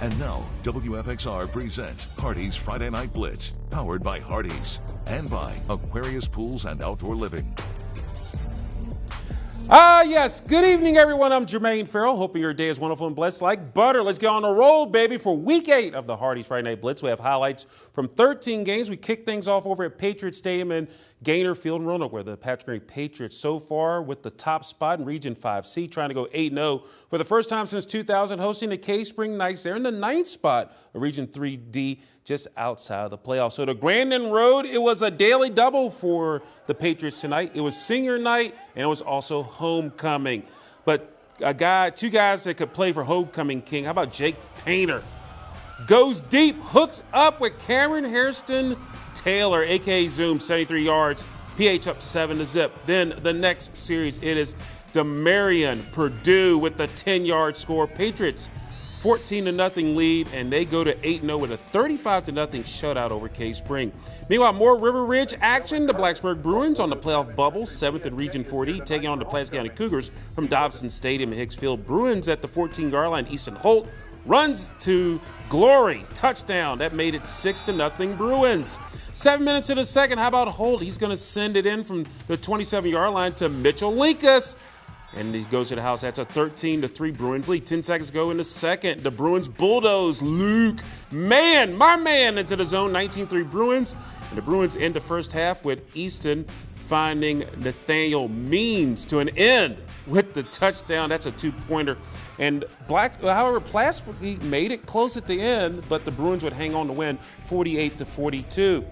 And now, WFXR presents Hardee's Friday Night Blitz, powered by Hardee's and by Aquarius Pools and Outdoor Living. Yes. Good evening, everyone. I'm Jermaine Farrell. Hoping your day is wonderful and blessed like butter. Let's get on the roll, baby, for Week 8 of the Hardee's Friday Night Blitz. We have highlights from 13 games. We kick things off over at Patriot Stadium in Gaynor Field in Roanoke, where the Patrick Henry Patriots so far with the top spot in Region 5C, trying to go 8-0 for the first time since 2000, hosting the K-Spring Knights. They're in the 9th spot of Region 3D, just outside of the playoffs. So the Grandin Road, it was a daily double for the Patriots tonight. It was senior night, and it was also homecoming. But two guys that could play for homecoming king. How about Jake Painter? Goes deep, hooks up with Cameron Hairston Taylor, a.k.a. Zoom, 73 yards. PH up 7-0. Then the next series, it is Demarion Purdue with the 10-yard score. Patriots 14-0 lead, and they go to 8-0 with a 35-0 shutout over K-Spring. Meanwhile, more River Ridge action. The Blacksburg Bruins on the playoff bubble, 7th in Region 4D, taking on the Platte County Cougars from Dobson Stadium in Hicksfield. Bruins at the 14-yard line. Easton Holt runs to glory. Touchdown. That made it 6-0 Bruins. 7 minutes in the second. How about Holt? He's going to send it in from the 27-yard line to Mitchell Linkus. And he goes to the house. That's a 13-3 Bruins lead. 10 seconds to go in the second. The Bruins bulldoze Luke my man, into the zone. 19-3 Bruins. And the Bruins end the first half with Easton finding Nathaniel Means to an end with the touchdown. That's a two-pointer. And Plattsburgh made it close at the end, but the Bruins would hang on to win 48-42.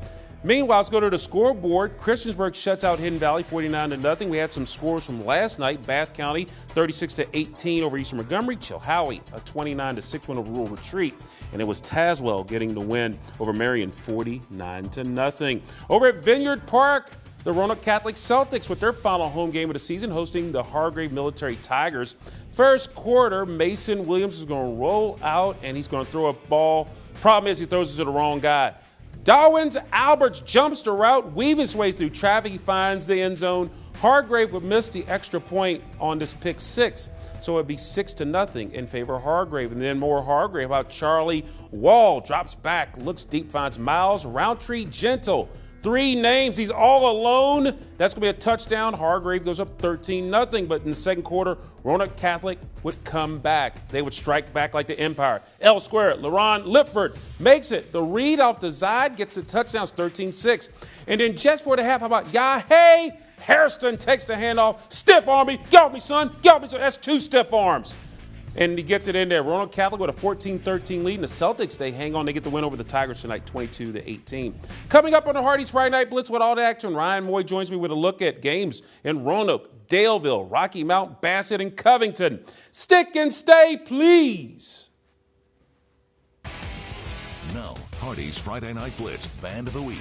Meanwhile, let's go to the scoreboard. Christiansburg shuts out Hidden Valley 49-0. We had some scores from last night. Bath County 36-18 over Eastern Montgomery. Chilhowie a 29-6 win over Rural Retreat. And it was Tazewell getting the win over Marion 49-0. Over at Vineyard Park, the Roanoke Catholic Celtics with their final home game of the season, hosting the Hargrave Military Tigers. First quarter, Mason Williams is going to roll out, and he's going to throw a ball. Problem is he throws it to the wrong guy. Darwin's Alberts jumps the route, weaves his way through traffic. He finds the end zone. Hargrave would miss the extra point on this pick six. So it'd be 6-0 in favor of Hargrave. And then more Hargrave. About Charlie Wall drops back, looks deep, finds Miles Roundtree Gentle. 3 names. He's all alone. That's going to be a touchdown. Hargrave goes up 13-0. But in the second quarter, Roanoke Catholic would come back. They would strike back like the Empire. L squared. LaRon Lipford makes it. The read off the side gets the touchdowns, 13-6. And then just for the half, how about Yahey Hairston takes the handoff. Stiff arm me. Get off me, son. Get off me, son. That's 2 stiff arms. And he gets it in there. Roanoke Catholic with a 14-13 lead. And the Celtics, they hang on. They get the win over the Tigers tonight, 22-18. Coming up on the Hardee's Friday Night Blitz with all the action, Ryan Moy joins me with a look at games in Roanoke, Daleville, Rocky Mount, Bassett, and Covington. Stick and stay, please. Now, Hardee's Friday Night Blitz, Band of the Week.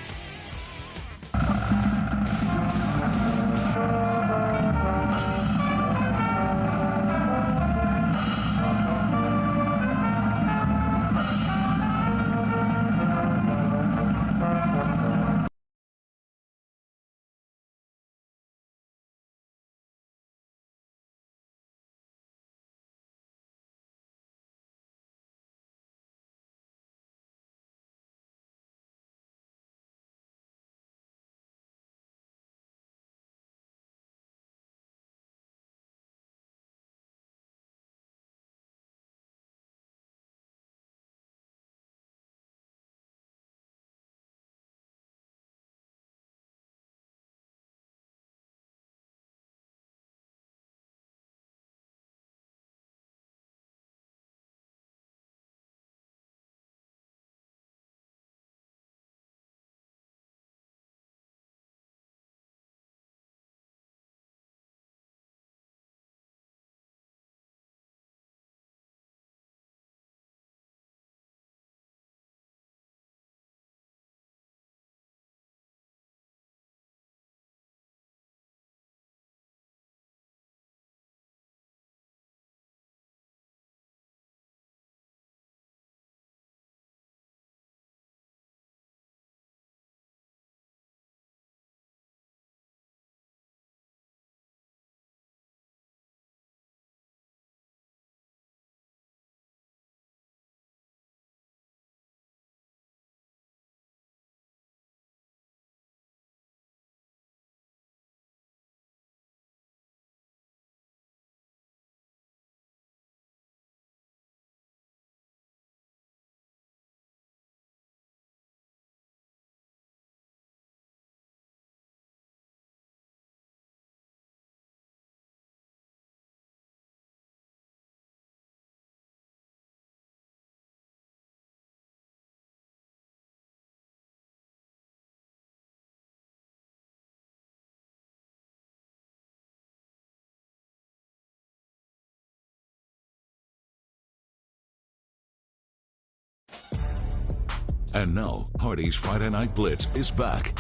And now, Hardee's Friday Night Blitz is back.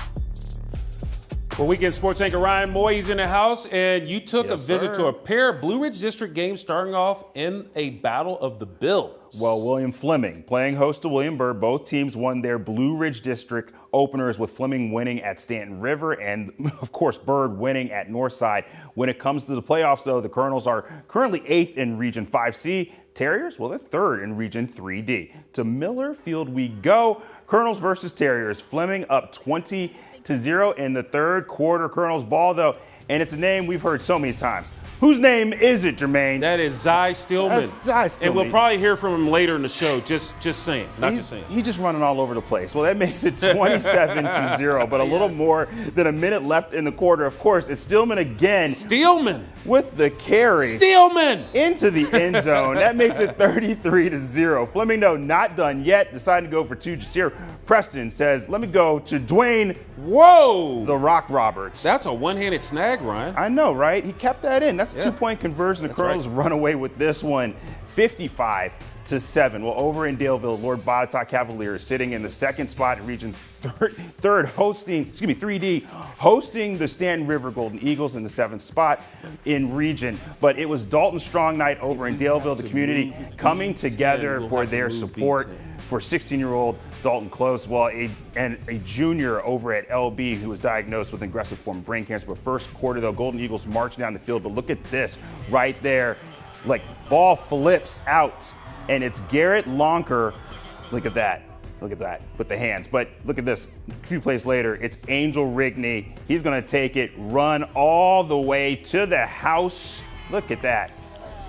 Well, weekend sports anchor Ryan Moy's in the house, and you took a visit to a pair of Blue Ridge District games starting off in a battle of the Bills. Well, William Fleming playing host to William Byrd. Both teams won their Blue Ridge District openers, with Fleming winning at Stanton River and, of course, Byrd winning at Northside. When it comes to the playoffs, though, the Colonels are currently 8th in Region 5C. Terriers, well, they're 3rd in Region 3D. To Miller Field we go. Colonels versus Terriers. Fleming up 20-0 in the third quarter. Colonels ball, though, and it's a name we've heard so many times. Whose name is it, Jermaine? That is Zy Stillman. That's Zy Stillman. And we'll probably hear from him later in the show. Just saying, just saying. He's just running all over the place. Well, that makes it 27-0, but a little more than a minute left in the quarter. Of course, it's Stillman again. Stillman with the carry. Stillman into the end zone. That makes it 33-0. Fleming, no, not done yet. Decided to go for 2. Jasir Preston says, let me go to Dwayne. Whoa! The Rock Roberts. That's a one-handed snag, Ryan. I know, right? He kept that in. That's a 2-point conversion. The Colonels run away with this one, 55-7. Well, over in Daleville, Lord Botetourt Cavaliers sitting in the second spot in Region 3D, hosting the Stanton River Golden Eagles in the 7th spot in Region. But it was Dalton Strong night over in Daleville, the community coming together for their support for 16-year-old Dalton Close, well, a junior over at LB who was diagnosed with aggressive form of brain cancer. But first quarter, though, Golden Eagles marching down the field. But look at this right there. Like, ball flips out, and it's Garrett Lonker. Look at that. Look at that with the hands. But look at this. A few plays later, it's Angel Rigney. He's going to take it, run all the way to the house. Look at that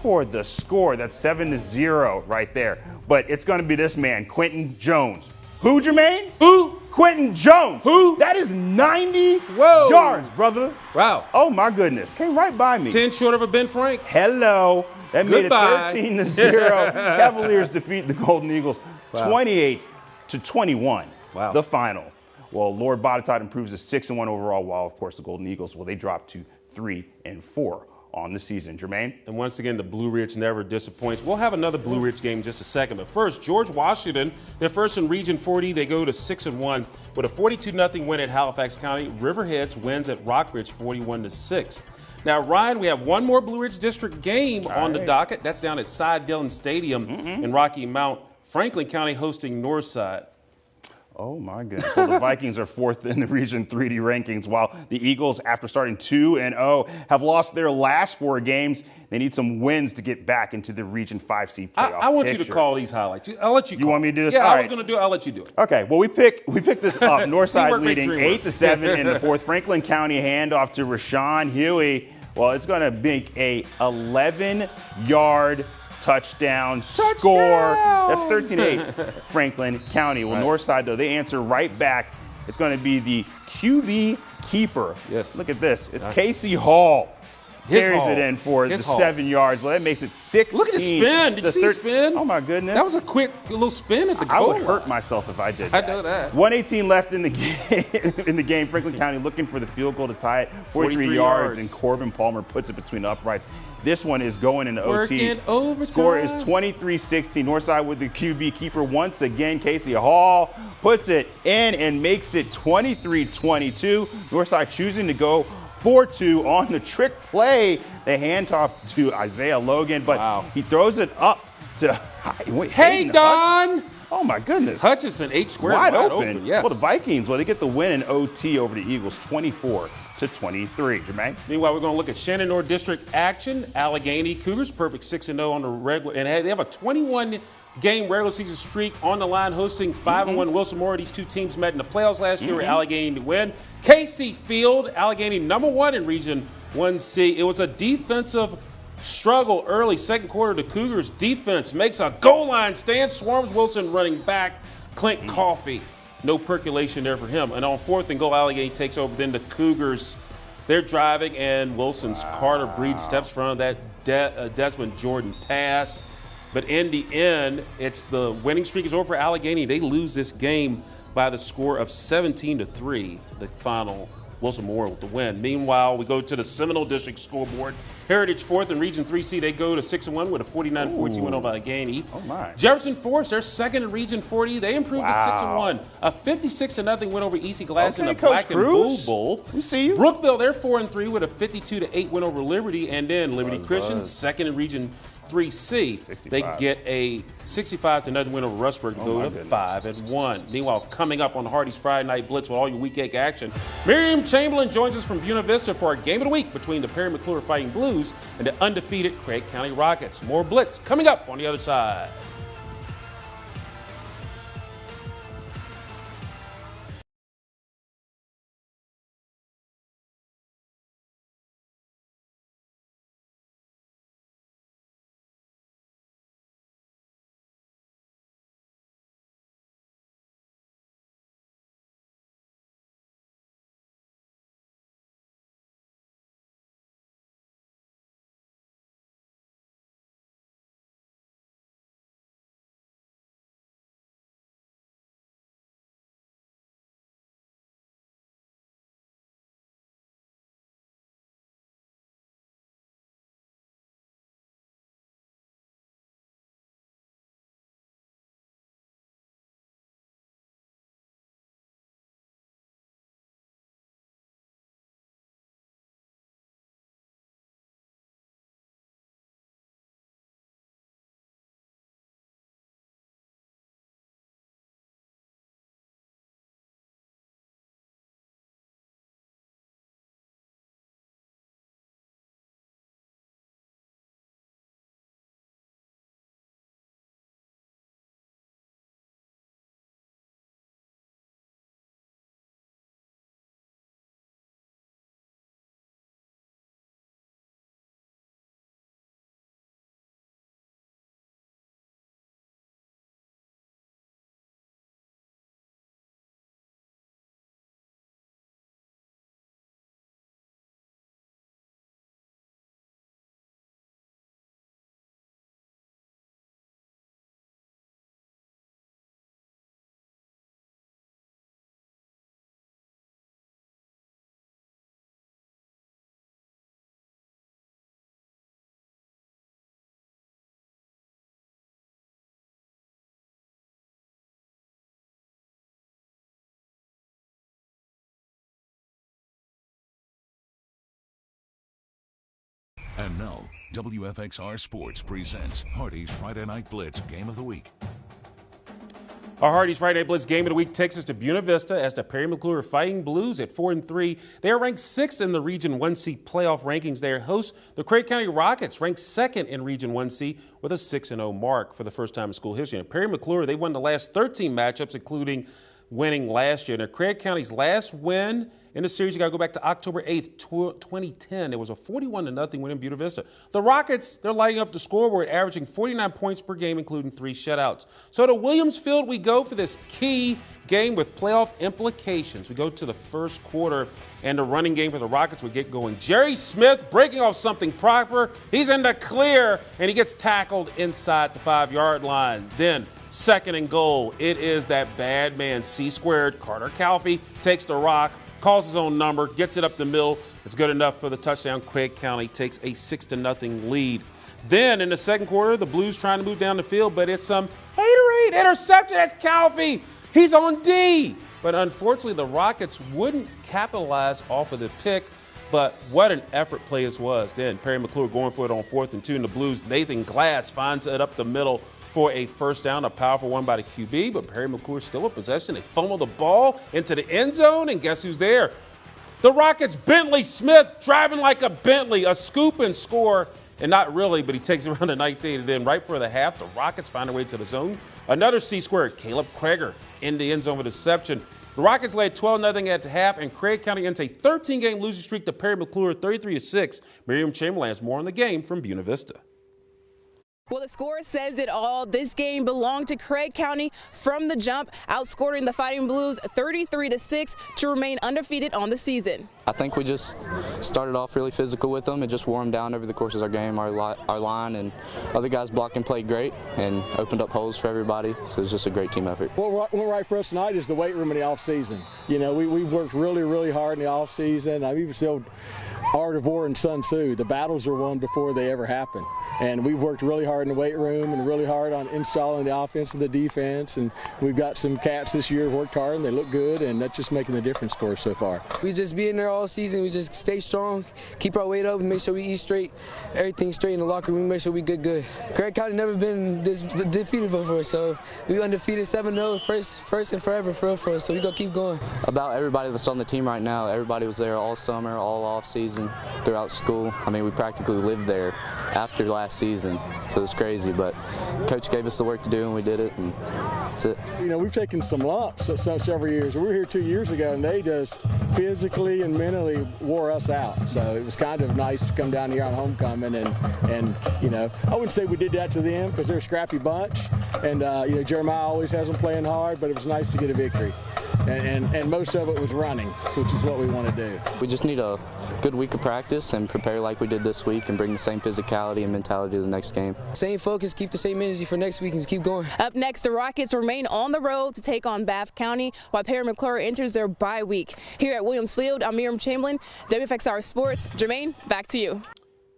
for the score. That's 7-0 right there. But it's going to be this man, Quentin Jones. Who, Jermaine? Who? Quentin Jones. Who? That is 90 yards, brother. Wow. Oh, my goodness. Came right by me. 10 short of a Ben Frank. Hello. That Goodbye. made it 13-0. Cavaliers defeat the Golden Eagles 28-21. Wow. The final. Well, Lord Botetourt improves to 6-1 overall, while, of course, the Golden Eagles, well, they drop to 3-4 on the season. Jermaine? And once again, the Blue Ridge never disappoints. We'll have another Blue Ridge game in just a second. But first, George Washington, they're first in Region 40. They go to 6-1 with a 42-0 win at Halifax County. Riverheads wins at Rockridge 41-6. Now, Ryan, we have one more Blue Ridge District game on the docket. That's down at Cy Dillon Stadium in Rocky Mount. Franklin County hosting Northside. Oh, my goodness. Well, the Vikings are 4th in the Region 3D rankings, while the Eagles, after starting 2-0, have lost their last 4 games. They need some wins to get back into the Region 5C playoff I want picture. you to call these highlights. I'll let you call. You want me to do this? Yeah, All I was right. going to do it. I'll let you do it. Okay, well, we picked this up. Northside leading Teamwork. 8-7 in the 4th. Franklin County handoff to Rashawn Huey. Well, it's going to make a 11-yard touchdown score. That's 13-8, Franklin County. Well, Northside, though, they answer right back. It's going to be the QB keeper. Yes. Look at this. It's Casey Hall. Carries it in for the 7 yards. Well, that makes it 16. Look at the spin. Did you see the spin? Oh, my goodness. That was a quick little spin at the goal I would line. hurt myself if I did that. I know that. 1:18 left in the game. Franklin County looking for the field goal to tie it. 43 yards, and Corbin Palmer puts it between the uprights. This one is going into OT. Overtime. Score is 23-16. Northside with the QB keeper once again. Casey Hall puts it in and makes it 23-22. Northside choosing to go 4-2 on the trick play. The handoff to Isaiah Logan, but he throws it up to Hey, Don! Oh, my goodness. Hutchinson, 8 square, wide open. Yes. Well, the Vikings, they get the win in OT over the Eagles, 24-23. Jermaine? Meanwhile, we're going to look at Shenandoah District action. Allegheny Cougars, perfect 6-0 on the regular. And they have a 21-game regular season streak on the line, hosting 5-1 Wilson Moore. These two teams met in the playoffs last year with Allegheny to win. Casey Field, Allegheny #1 in Region 1C. It was a defensive struggle early. Second quarter, the Cougars defense makes a goal line stand, swarms Wilson running back, Clint Coffey. No percolation there for him. And on 4th and goal, Allegheny takes over. Then the Cougars, they're driving, and Wilson's Carter Breed steps front of that Desmond Jordan pass. But in the end, it's the winning streak is over for Allegheny. They lose this game by the score of 17-3, the final. Wilson Moore with the win. Meanwhile, we go to the Seminole District scoreboard. Heritage fourth in Region 3C. They go to 6-1 with a 49-14 win over Allegheny. Oh my. Jefferson Forest, they're second in Region 40. They improved to 6-1. A 56-0 win over EC Glass in the Black and Blue Bowl. We see you. Brookville, they're 4-3 with a 52-8 win over Liberty. And then Liberty Christian, second in Region 3C. 65. They get a 65-0 win over Rustburg to go to 5-1. Meanwhile, coming up on Hardee's Friday Night Blitz with all your week 8 action, Miriam Chamberlain joins us from Buena Vista for our game of the week between the Perry McClure Fighting Blues and the undefeated Craig County Rockets. More Blitz coming up on the other side. And now, WFXR Sports presents Hardee's Friday Night Blitz Game of the Week. Our Hardee's Friday Night Blitz Game of the Week takes us to Buena Vista as the Perry McClure Fighting Blues at 4-3. They are ranked 6th in the Region 1C playoff rankings. They host the Craig County Rockets, ranked 2nd in Region 1C with a 6-0 mark for the first time in school history. And Perry McClure, they won the last 13 matchups, including winning last year. Now, Craig County's last win in the series, you got to go back to October 8th, 2010. It was a 41-0 win in Buena Vista. The Rockets, they're lighting up the scoreboard, averaging 49 points per game, including 3 shutouts. So to Williams Field we go for this key game with playoff implications. We go to the first quarter, and the running game for the Rockets would get going. Jerry Smith breaking off something proper. He's in the clear, and he gets tackled inside the 5-yard line. Then, second and goal. It is that bad man, C-squared. Carter Calfee takes the rock, calls his own number, gets it up the middle. It's good enough for the touchdown. Craig County takes a 6-0 lead. Then in the second quarter, the Blues trying to move down the field, but it's some haterade interception. That's Calfee. He's on D. But unfortunately, the Rockets wouldn't capitalize off of the pick. But what an effort play this was. Then Perry McClure going for it on 4th and 2, and the Blues, Nathan Glass finds it up the middle for a first down, a powerful one by the QB, but Perry McClure still in possession. They fumble the ball into the end zone, and guess who's there? The Rockets' Bentley Smith, driving like a Bentley, a scoop and score, and not really, but he takes it around the 19, and then right for the half, the Rockets find their way to the zone. Another C-squared, Caleb Krager in the end zone with a deception. The Rockets led 12-0 at the half, and Craig County ends a 13-game losing streak to Perry McClure, 33-6. Miriam Chamberlain has more on the game from Buena Vista. Well, the score says it all. This game belonged to Craig County from the jump, outscoring the Fighting Blues 33-6 to remain undefeated on the season. I think we just started off really physical with them and just wore them down over the course of our game. Our line and other guys blocked and played great and opened up holes for everybody. So it was just a great team effort. What went right for us tonight is the weight room in the off season. You know, we worked really, really hard in the off season. We still Art of War and Sun Tzu. The battles are won before they ever happen. And we've worked really hard in the weight room and really hard on installing the offense and the defense. And we've got some cats this year who worked hard and they look good, and that's just making the difference for us so far. We just be in there all season. We just stay strong, keep our weight up, and make sure we eat straight, everything straight in the locker room, make sure we good. Craig County never been this defeated before, so we undefeated 7-0 first and forever for us, so we gonna keep going. About everybody that's on the team right now, everybody was there all summer, all off season, throughout school. I mean, we practically lived there after last season, so it's crazy, but Coach gave us the work to do and we did it, and that's it. You know, we've taken some lumps several years. We were here 2 years ago and they just physically and mentally wore us out, so it was kind of nice to come down here on homecoming and you know, I wouldn't say we did that to them because they're a scrappy bunch, and you know, Jeremiah always has them playing hard, but it was nice to get a victory. And most of it was running, which is what we want to do. We just need a good week of practice and prepare like we did this week and bring the same physicality and mentality to the next game. Same focus, keep the same energy for next week and just keep going. Up next, the Rockets remain on the road to take on Bath County while Perry McClure enters their bye week. Here at Williams Field, I'm Miriam Chamberlain, WFXR Sports. Jermaine, back to you.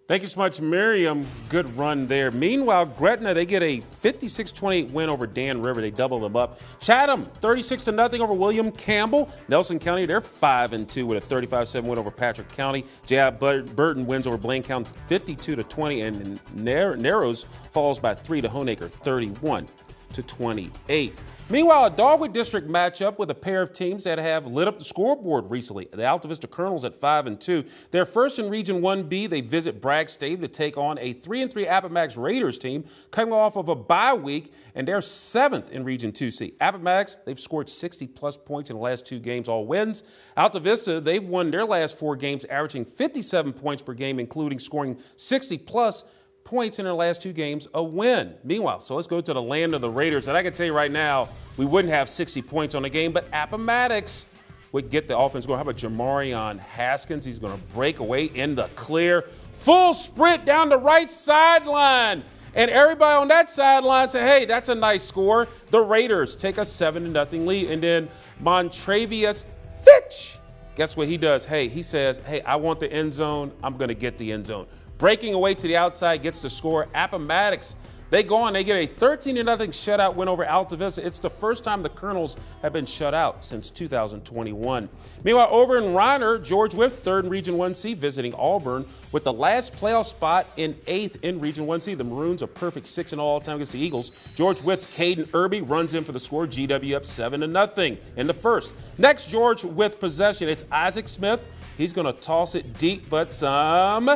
Thank you so much, Miriam. Good run there. Meanwhile, Gretna, they get a 56-28 win over Dan River. They double them up. Chatham, 36-0 over William Campbell. Nelson County, they're 5-2 with a 35-7 win over Patrick County. J.I. Burton wins over Blaine County 52-20, and Narrows falls by 3 to Honaker 31-28. Meanwhile, a Dogwood District matchup with a pair of teams that have lit up the scoreboard recently. The Alta Vista Colonels at 5-2. They're first in Region 1B. They visit Bragg Stadium to take on a 3-3 Appomattox Raiders team coming off of a bye week, and they're 7th in Region 2C. Appomattox, they've scored 60-plus points in the last 2 games, all wins. Alta Vista, they've won their last 4 games, averaging 57 points per game, including scoring 60-plus points in their last 2 games, a win. Meanwhile, so let's go to the land of the Raiders. And I can tell you right now, we wouldn't have 60 points on the game, but Appomattox would get the offense going. How about Jamarion Haskins? He's going to break away in the clear. Full sprint down the right sideline. And everybody on that sideline say, hey, that's a nice score. The Raiders take a 7-0 lead. And then Montravius Fitch, guess what he does? Hey, he says, hey, I want the end zone. I'm going to get the end zone. Breaking away to the outside, gets the score. Appomattox, they go on. They get a 13-0 shutout win over Alta Vista. It's the first time the Colonels have been shut out since 2021. Meanwhile, over in Reiner, George Wythe, 3rd in Region 1C, visiting Auburn with the last playoff spot in 8th in Region 1C. The Maroons are perfect 6-0 all-time against the Eagles. George Wythe's Caden Irby runs in for the score. GW up 7-0 in the first. Next, George Wythe possession. It's Isaac Smith. He's going to toss it deep, but some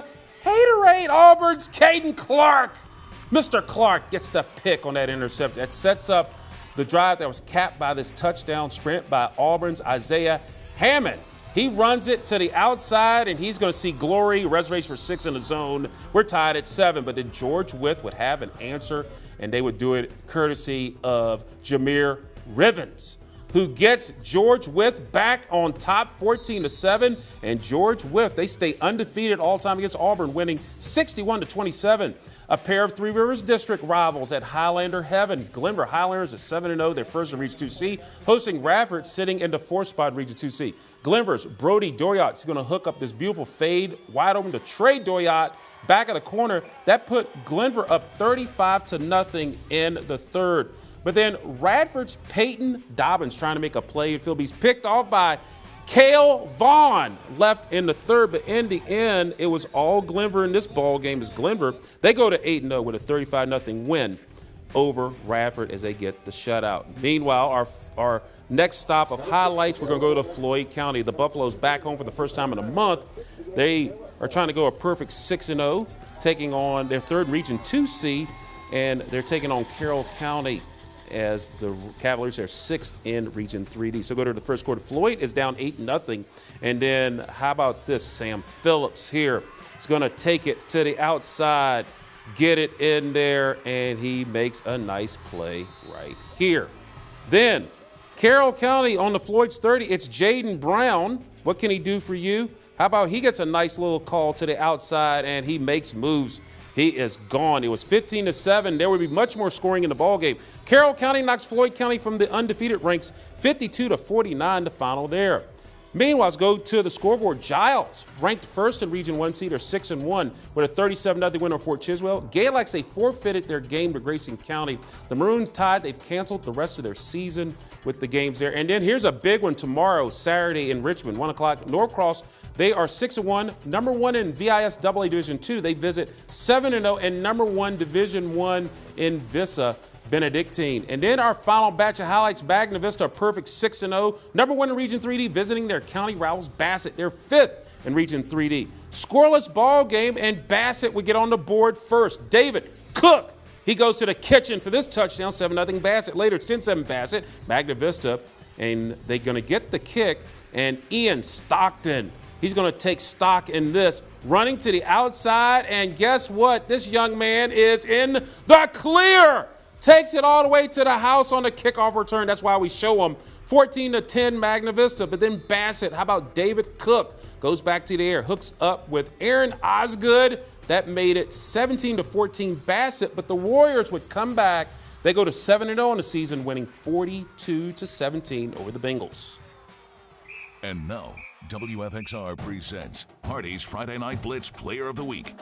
haterade. Auburn's Caden Clark. Mr. Clark gets the pick on that interception. That sets up the drive that was capped by this touchdown sprint by Auburn's Isaiah Hammond. He runs it to the outside, and he's going to see glory. Reservation for 6 in the zone. We're tied at 7, but then George Wythe would have an answer, and they would do it courtesy of Jameer Rivens, who gets George Wythe back on top 14-7. And George Wythe, they stay undefeated all time against Auburn, winning 61-27. A pair of Three Rivers District rivals at Highlander Heaven. Glenver Highlanders at 7-0, their first in Region 2C, hosting Radford, sitting in the 4th spot in Region 2C. Glenver's Brody Doyot is going to hook up this beautiful fade wide open to Trey Doyot back of the corner. That put Glenver up 35-0 in the 3rd. But then Radford's Peyton Dobbins trying to make a play. Philby's picked off by Cale Vaughn, left in the 3rd. But in the end, it was all Glenver in this ball game. As Glenver, they go to 8-0 with a 35-0 win over Radford as they get the shutout. Meanwhile, our next stop of highlights, we're going to go to Floyd County. The Buffaloes back home for the first time in a month. They are trying to go a perfect 6-0, taking on their 3rd in Region 2C, and they're taking on Carroll County, as the Cavaliers are 6th in Region 3D. So go to the first quarter. Floyd is down 8-0. And then how about this? Sam Phillips here is going to take it to the outside, get it in there, and he makes a nice play right here. Then Carroll County on the Floyd's 30. It's Jaden Brown. What can he do for you? How about he gets a nice little call to the outside, and he makes moves. He is gone. It was 15-7. There would be much more scoring in the ballgame. Carroll County knocks Floyd County from the undefeated ranks 52-49, the final there. Meanwhile, let's go to the scoreboard. Giles, ranked first in Region 1 seed, are 6-1 with a 37-0 win over Fort Chiswell. Galax, they forfeited their game to Grayson County. The Maroon Tide, they've canceled the rest of their season with the games there. And then here's a big one tomorrow, Saturday in Richmond, 1 o'clock. Norcross, they are 6-1, number 1 in VIS AA Division 2. They visit 7-0 and number 1 Division 1 in Vista Benedictine. And then our final batch of highlights, Magna Vista, perfect 6-0. Number 1 in Region 3D, visiting their county rivals, Bassett. They're 5th in Region 3D. Scoreless ball game, and Bassett would get on the board first. David Cook, he goes to the kitchen for this touchdown, 7-0 Bassett. Later, it's 10-7 Bassett, Magna Vista, and they're going to get the kick. And Ian Stockton, he's going to take stock in this, running to the outside, and guess what? This young man is in the clear. Takes it all the way to the house on the kickoff return. That's why we show him 14-10 Magna Vista. But then Bassett, how about David Cook? Goes back to the air, hooks up with Aaron Osgood. That made it 17-14 Bassett. But the Warriors would come back. They go to 7-0 in the season, winning 42-17 over the Bengals. And now, WFXR presents Hardee's Friday Night Blitz Player of the Week.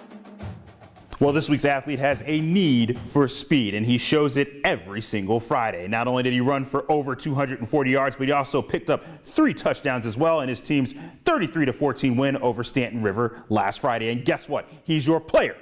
Well, this week's athlete has a need for speed, and he shows it every single Friday. Not only did he run for over 240 yards, but he also picked up 3 touchdowns as well in his team's 33-14 win over Stanton River last Friday. And guess what? He's your player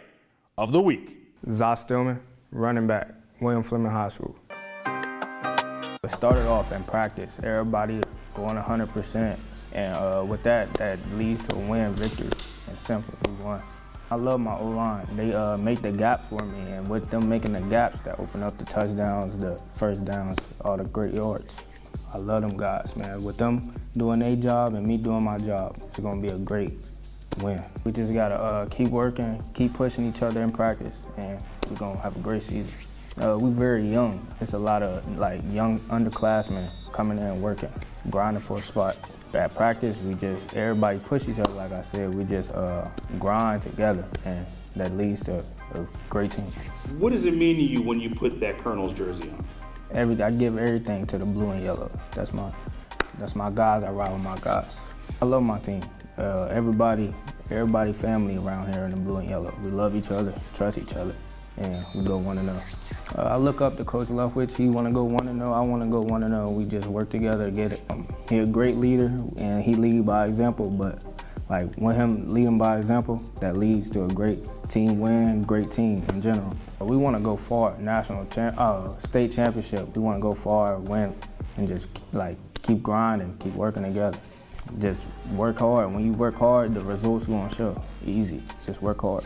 of the week. Zah Stillman, running back, William Fleming High School. It started off in practice, everybody going 100%, and with that leads to a win victory, and simple, we won. I love my O-line. They make the gaps for me, and with them making the gaps, that open up the touchdowns, the first downs, all the great yards. I love them guys, man. With them doing their job and me doing my job, it's gonna be a great win. We just gotta keep working, keep pushing each other in practice, and we're gonna have a great season. We're very young. It's a lot of young underclassmen coming in and working, grinding for a spot. At practice, everybody push each other, like I said. We just grind together, and that leads to a great team. What does it mean to you when you put that Colonel's jersey on? I give everything to the blue and yellow. That's my guys. I ride with my guys. I love my team. Everybody family around here in the blue and yellow. We love each other, trust each other, and we go 1-0. I look up to Coach Leftwich. He want to go 1-0. I want to go 1-0. We just work together to get it. He's a great leader, and he lead by example. But with him leading by example, that leads to a great team win, great team in general. We want to go far, state championship. We want to go far, win, and just keep grinding, keep working together. Just work hard. When you work hard, the results going to show. Easy. Just work hard.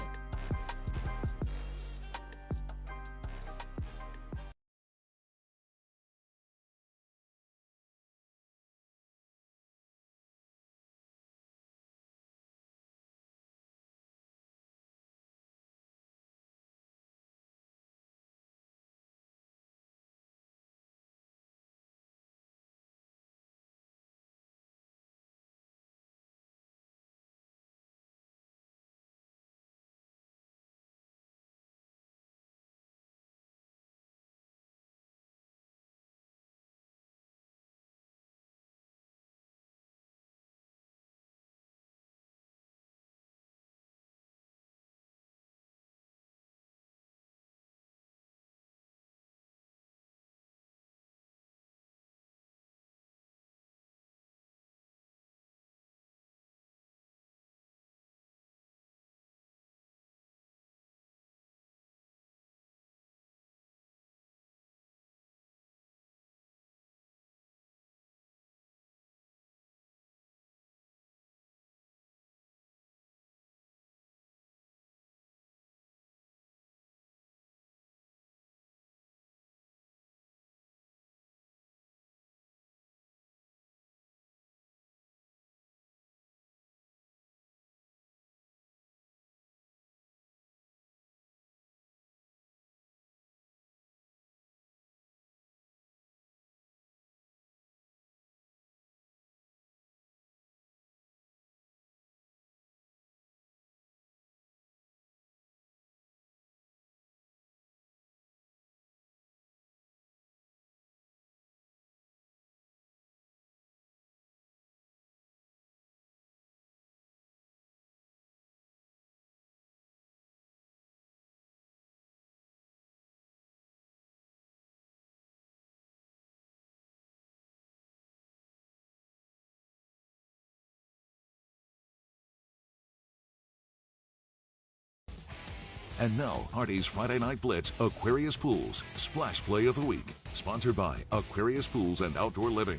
And now, Hardee's Friday Night Blitz Aquarius Pools Splash Play of the Week. Sponsored by Aquarius Pools and Outdoor Living.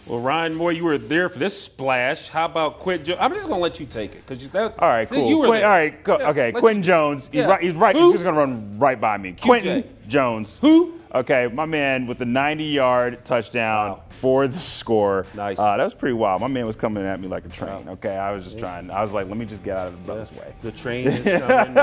Well, Ryan Moore, you were there for this splash. How about Quentin Jones? I'm just going to let you take it. All right, cool. You were there. All right, okay. Quentin Jones, he's right. He's just going to run right by me. Quentin Jones. Who? Okay, my man with the 90-yard touchdown for the score. Nice. That was pretty wild. My man was coming at me like a train. Okay, I was just trying. I was like, let me just get out of the brother's way. The train is coming.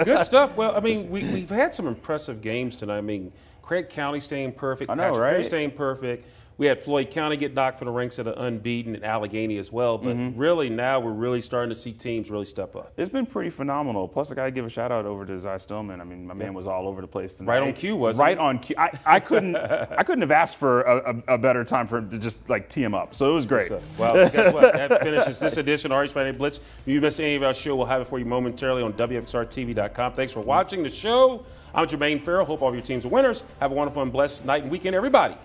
Good stuff. Well, I mean, we've had some impressive games tonight. I mean, Craig County staying perfect. I know, Patrick right? Perry staying perfect. We had Floyd County get knocked from the ranks at an unbeaten, and Allegheny as well. But really now we're really starting to see teams really step up. It's been pretty phenomenal. Plus, I got to give a shout out over to Zy Stillman. I mean, my man was all over the place tonight. Right on cue, wasn't Right on cue. I couldn't have asked for a better time for him to just like tee him up. So it was great. Well, guess what? That finishes this edition of Hardee's Friday Blitz. If you missed any of our show, we'll have it for you momentarily on WFXRTV.com. Thanks for watching the show. I'm Jermaine Farrell. Hope all of your teams are winners. Have a wonderful and blessed night and weekend, everybody.